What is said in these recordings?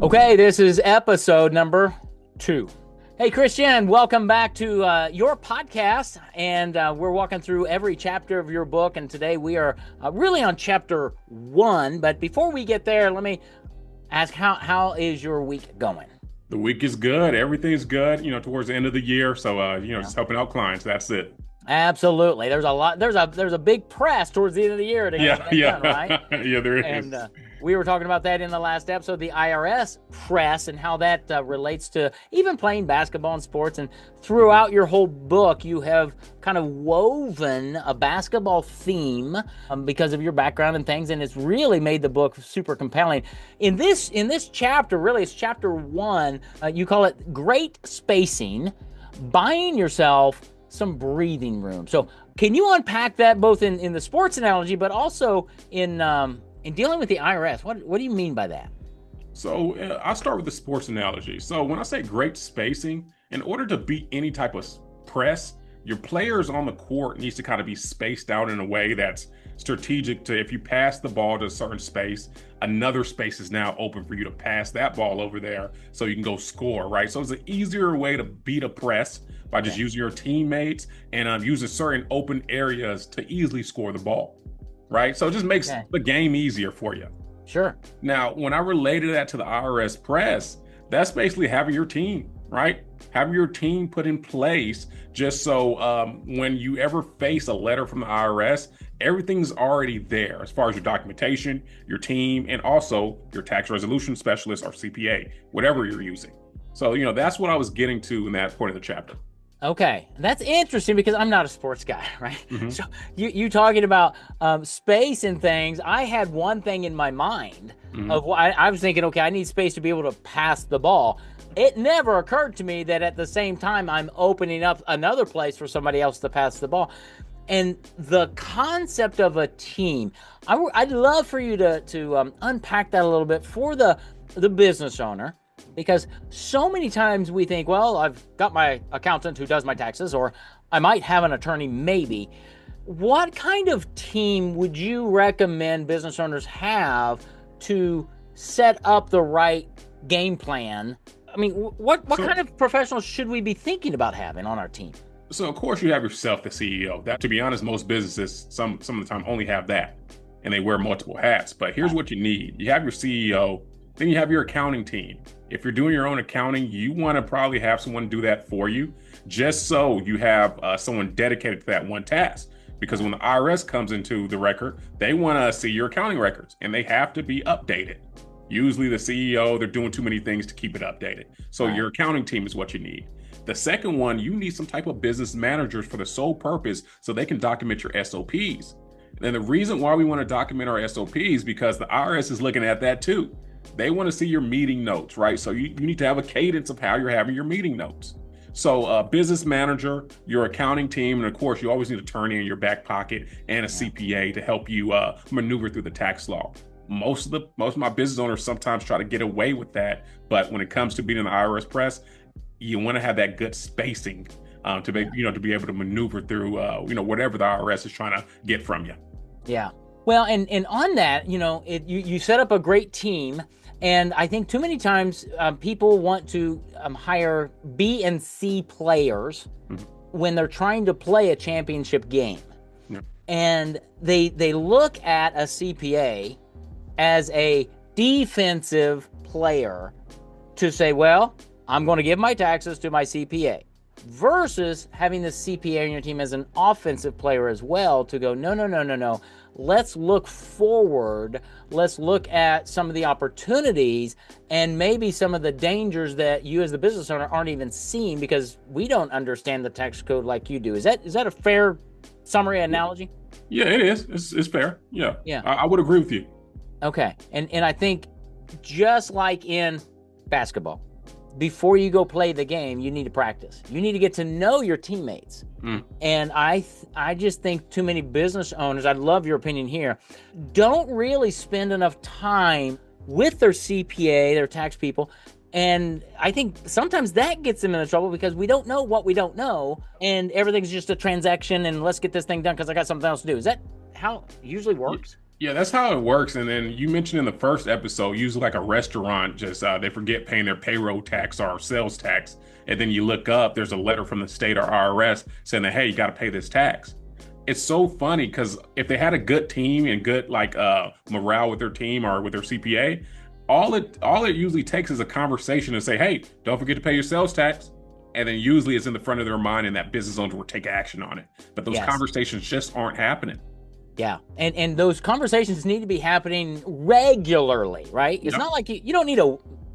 Okay, this is episode number 2. Hey, Christian, welcome back to your podcast. And we're walking through every chapter of your book. And today we are really on chapter 1. But before we get there, let me ask, how is your week going? The week is good. Everything's good, towards the end of the year. So, Yeah. just helping out clients. That's it. Absolutely. There's a lot. There's a big press towards the end of the year to get Yeah, everything done, right? yeah. Yeah, there And is. we were talking about that in the last episode, the IRS press and how that relates to even playing basketball and sports. And throughout your whole book, you have kind of woven a basketball theme because of your background and things, and it's really made the book super compelling. In this chapter, really, it's chapter 1. You call it Great Spacing, Buying Yourself some breathing room. So can you unpack that both in the sports analogy, but also in dealing with the IRS? What do you mean by that? So, I'll start with the sports analogy. So, when I say great spacing, in order to beat any type of press, your players on the court needs to kind of be spaced out in a way that's strategic to if you pass the ball to a certain space, another space is now open for you to pass that ball over there so you can go score, right? So it's an easier way to beat a press by just using your teammates and using certain open areas to easily score the ball, right? So it just makes Okay. the game easier for you. Sure. Now, when I related that to the IRS press, that's basically having your team, right? Having your team put in place just so when you ever face a letter from the IRS, everything's already there as far as your documentation, your team, and also your tax resolution specialist or CPA, whatever you're using. So, that's what I was getting to in that point of the chapter. Okay, that's interesting because I'm not a sports guy, right? Hmm. So you talking about space and things. I had one thing in my mind Hmm. of what I was thinking. Okay, I need space to be able to pass the ball. It never occurred to me that at the same time I'm opening up another place for somebody else to pass the ball. And the concept of a team, I'd love for you to unpack that a little bit for the business owner. Because so many times we think, well, I've got my accountant who does my taxes, or I might have an attorney, maybe. What kind of team would you recommend business owners have to set up the right game plan? I mean, what So, kind of professionals should we be thinking about having on our team? so of course you have yourself, the CEO. That, to be honest, most businesses some of the time only have that, and they wear multiple hats. But here's Right. what you need: you have your CEO, then you have your accounting team. If you're doing your own accounting, you want to probably have someone do that for you, just so you have someone dedicated to that one task. Because when the IRS comes into the record, they want to see your accounting records, and they have to be updated. Usually, the CEO, they're doing too many things to keep it updated. So Right. your accounting team is what you need. The second one, you need some type of business managers for the sole purpose so they can document your SOPs. And the reason why we want to document our SOPs because the IRS is looking at that too. They want to see your meeting notes, right? So you need to have a cadence of how you're having your meeting notes. So business manager, your accounting team, and of course, you always need an attorney in your back pocket and a Yeah. CPA to help you maneuver through the tax law. Most of my business owners sometimes try to get away with that, but when it comes to being in the IRS press, you want to have that good spacing to be Yeah. to be able to maneuver through whatever the IRS is trying to get from you. Yeah. Well, and on that, you set up a great team, and I think too many times people want to hire B and C players Mhm. when they're trying to play a championship game, Yeah. and they look at a CPA as a defensive player to say, well, I'm going to give my taxes to my CPA, versus having the CPA on your team as an offensive player as well to go, no, no, no, no, no. Let's look forward. Let's look at some of the opportunities and maybe some of the dangers that you as the business owner aren't even seeing because we don't understand the tax code like you do. Is that a fair summary analogy? Yeah, it is. It's fair. Yeah, Yeah. I would agree with you. Okay. And I think just like in basketball, before you go play the game, you need to practice. You need to get to know your teammates. Mm. And I just think too many business owners, I'd love your opinion here, don't really spend enough time with their CPA, their tax people. And I think sometimes that gets them into trouble because we don't know what we don't know. And everything's just a transaction and let's get this thing done because I got something else to do. Is that how it usually works? Yeah, that's how it works. And then you mentioned in the first episode, usually like a restaurant, just they forget paying their payroll tax or sales tax. And then you look up, there's a letter from the state or IRS saying that, hey, you got to pay this tax. It's so funny because if they had a good team and good like morale with their team or with their CPA, all it usually takes is a conversation to say, hey, don't forget to pay your sales tax. And then usually it's in the front of their mind and that business owner will take action on it. But those Yes. conversations just aren't happening. Yeah. And those conversations need to be happening regularly, right? It's Yep. not like you don't need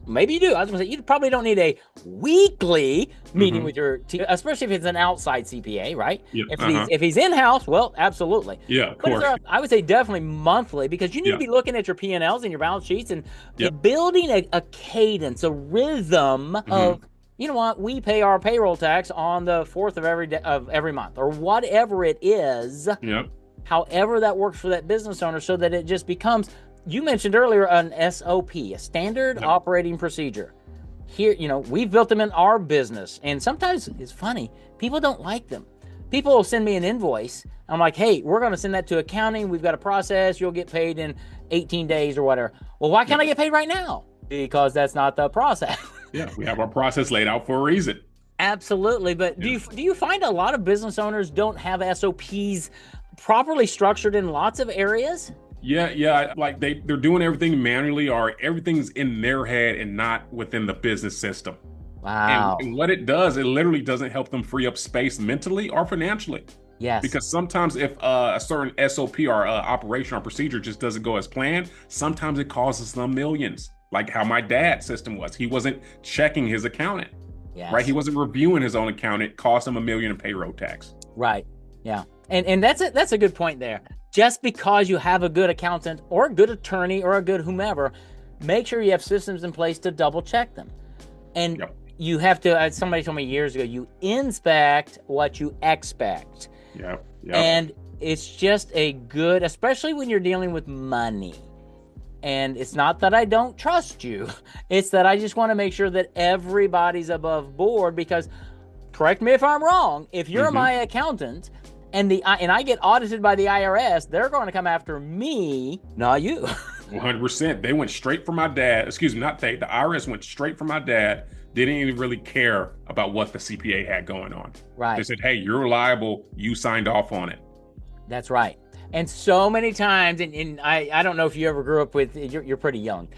maybe you do. I was going to say, you probably don't need a weekly meeting with your team, especially if it's an outside CPA, right? Yep. If he's in-house, well, absolutely. Yeah, of But course. I would say definitely monthly, because you need to Yeah. be looking at your P&Ls and your balance sheets and Yep. building a cadence, a rhythm of, you know what, we pay our payroll tax on the 4th of every month, or whatever it is. Yep. However that works for that business owner, so that it just becomes, you mentioned earlier, an SOP, a standard Yep. operating procedure. Here, we've built them in our business, and sometimes it's funny, people don't like them. People will send me an invoice. I'm like, hey, we're going to send that to accounting. We've got a process. You'll get paid in 18 days or whatever. Well, why can't I get paid right now? Because that's not the process. Yeah, we have our process laid out for a reason. Absolutely. But do you find a lot of business owners don't have SOPs properly structured in lots of areas? Yeah. Like they're doing everything manually or everything's in their head and not within the business system. Wow. And what it does, it literally doesn't help them free up space mentally or financially. Yes. Because sometimes if a certain SOP or operation or procedure just doesn't go as planned, sometimes it causes them millions. Like how my dad's system was. He wasn't checking his accountant, Yes. right? He wasn't reviewing his own accountant. It cost him $1 million in payroll tax. Right. Yeah. And that's a good point there. Just because you have a good accountant or a good attorney or a good whomever, make sure you have systems in place to double check them. And Yep. you have to, somebody told me years ago, you inspect what you expect. Yep. And it's just a good, especially when you're dealing with money. And it's not that I don't trust you. It's that I just want to make sure that everybody's above board, because, correct me if I'm wrong, if you're my accountant and I get audited by the IRS, they're going to come after me, not you. 100%. They went straight for my dad. Excuse me, not they. The IRS went straight for my dad. Didn't even really care about what the CPA had going on. Right. They said, hey, you're liable. You signed off on it. That's right. And so many times, and I don't know if you ever grew up with, you're pretty young,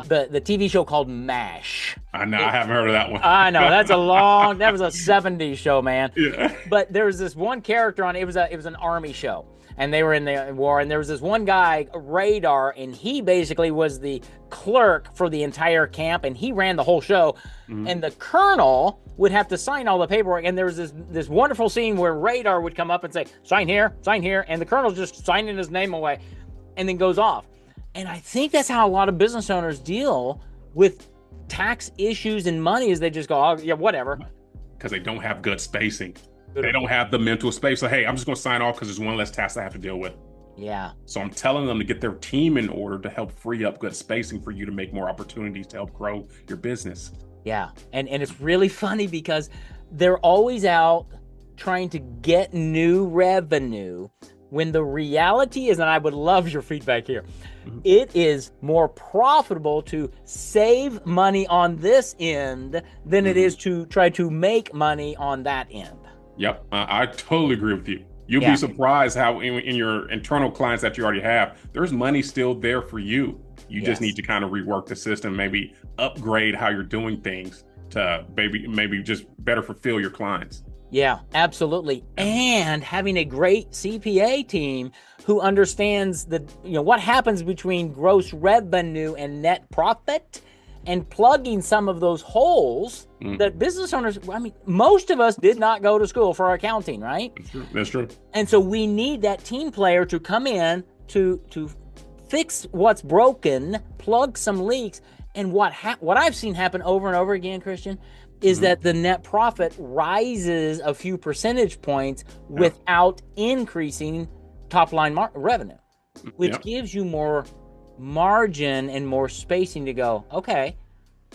the TV show called MASH. I know. I haven't heard of that one. I know, that was a 70s show, man. Yeah. But there was this one character on it. It was an army show, and they were in the war, and there was this one guy, Radar, and he basically was the clerk for the entire camp, and he ran the whole show. And the colonel would have to sign all the paperwork, and there was this wonderful scene where Radar would come up and say, sign here, and the colonel's just signing his name away and then goes off. And I think that's how a lot of business owners deal with tax issues and money, is they just go, oh, yeah, whatever. Because they don't have good spacing. They don't have the mental space. So, hey, I'm just going to sign off because there's one less task I have to deal with. Yeah. So I'm telling them to get their team in order to help free up good spacing for you to make more opportunities to help grow your business. Yeah. And it's really funny because they're always out trying to get new revenue, when the reality is, and I would love your feedback here, it is more profitable to save money on this end than it is to try to make money on that end. Yep. I totally agree with you. You'll Yeah. be surprised how in your internal clients that you already have, there's money still there for you. You just need to kind of rework the system, maybe upgrade how you're doing things to maybe just better fulfill your clients. Yeah, absolutely. And having a great CPA team who understands what happens between gross revenue and net profit, and plugging some of those holes that business owners, most of us did not go to school for accounting, right? That's true. And so we need that team player to come in to fix what's broken, plug some leaks. And what I've seen happen over and over again, Christian, is that the net profit rises a few percentage points without increasing top line revenue, which gives you more margin and more spacing to go, okay,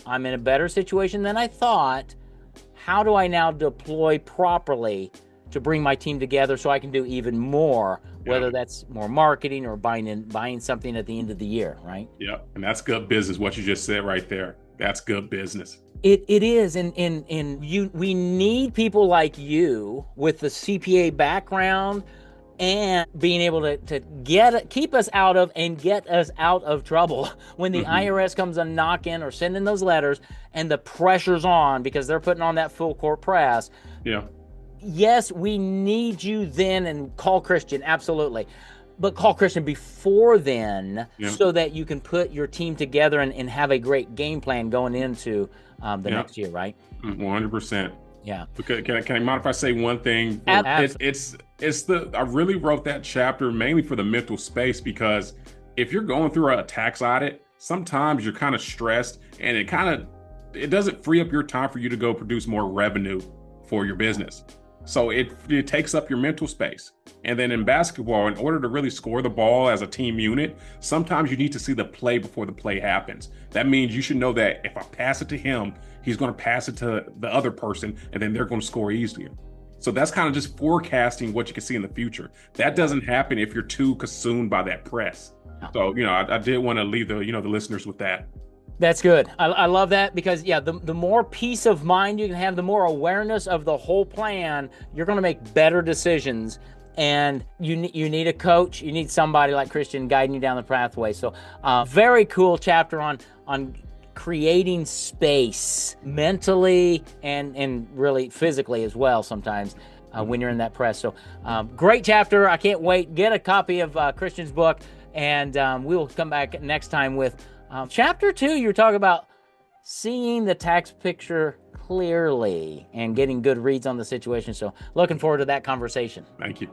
I'm in a better situation than I thought. How do I now deploy properly to bring my team together so I can do even more whether that's more marketing or buying something at the end of the year, right? Yeah, and that's good business. What you just said right there, that's good business. It is, and we need people like you with the CPA background and being able to keep us out of and get us out of trouble when the IRS comes a knocking or sending those letters and the pressure's on because they're putting on that full court press. Yeah. Yes, we need you then, and call Christian, absolutely. But call Christian before then so that you can put your team together and have a great game plan going into the next year, right? 100%. Yeah. Because can I mind if I say one thing? I really wrote that chapter mainly for the mental space, because if you're going through a tax audit, sometimes you're kind of stressed and it doesn't free up your time for you to go produce more revenue for your business. So it takes up your mental space. And then in basketball, in order to really score the ball as a team unit, sometimes you need to see the play before the play happens. That means you should know that if I pass it to him, he's going to pass it to the other person, and then they're going to score easier. So that's kind of just forecasting what you can see in the future. That doesn't happen if you're too consumed by that press. So, I did want to leave the listeners with that. That's good. I love that, because the more peace of mind you can have, the more awareness of the whole plan, you're going to make better decisions. And you need a coach. You need somebody like Christian guiding you down the pathway. So very cool chapter on creating space mentally and really physically as well sometimes when you're in that press. So great chapter. I can't wait. Get a copy of Christian's book, and we will come back next time with chapter 2. You're talking about seeing the tax picture clearly and getting good reads on the situation. So looking forward to that conversation. Thank you.